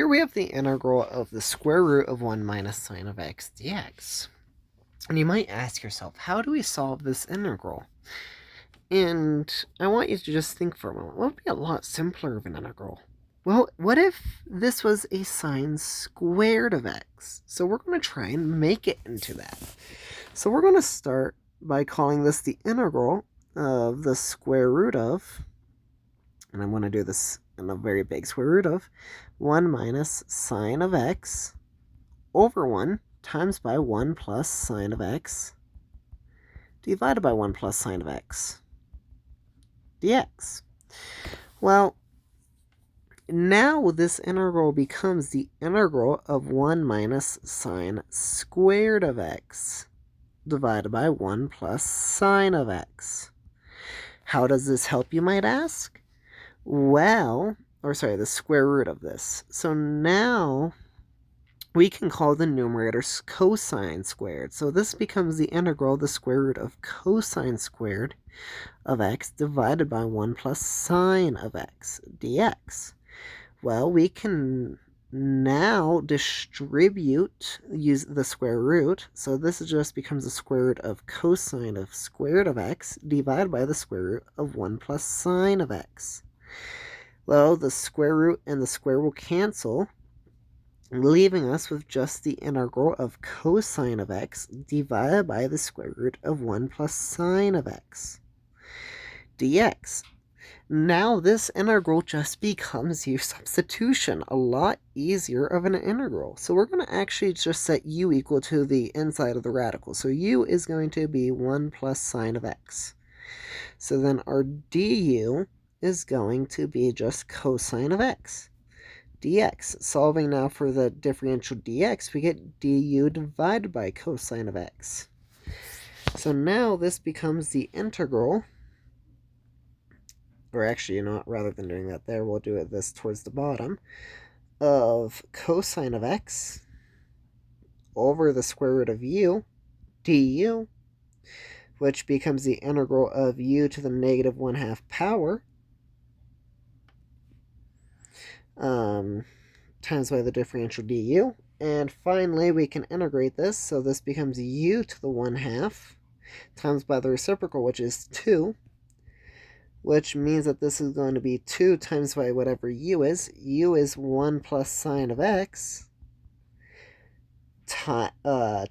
here we have the integral of the square root of 1 minus sine of x dx. And you might ask yourself, how do we solve this integral? And I want you to just think for a moment, what would be a lot simpler of an integral? Well, what if this was a sine squared of x? So we're going to try and make it into that. So we're going to start by calling this the integral of the square root of, and I'm going to do this in a very big square root of, 1 minus sine of x over 1 times by 1 plus sine of x divided by 1 plus sine of x dx. Well, now this integral becomes the integral of 1 minus sine squared of x divided by 1 plus sine of x. How does this help, you might ask? Well, the square root of this. So now we can call the numerator cosine squared. So this becomes the integral of the square root of cosine squared of x divided by 1 plus sine of x dx. Well, we can now use the square root. So this just becomes the square root of cosine of square root of x divided by the square root of 1 plus sine of x. Well, the square root and the square will cancel, leaving us with just the integral of cosine of x divided by the square root of 1 plus sine of x dx. Now this integral just becomes u substitution, a lot easier of an integral. So we're going to actually just set u equal to the inside of the radical. So u is going to be 1 plus sine of x. So then our du is going to be just cosine of x dx. Solving now for the differential dx, we get du divided by cosine of x. So now this becomes the integral, or actually, you know what, rather than doing that there, we'll do this towards the bottom, of cosine of x over the square root of u du, which becomes the integral of u to the negative 1/2 power times by the differential du. And finally, we can integrate this, so this becomes u to the 1/2 times by the reciprocal, which is 2, which means that this is going to be 2 times by whatever u is. U is 1 plus sine of x to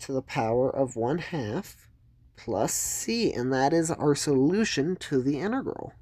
the power of 1/2 plus c, and that is our solution to the integral.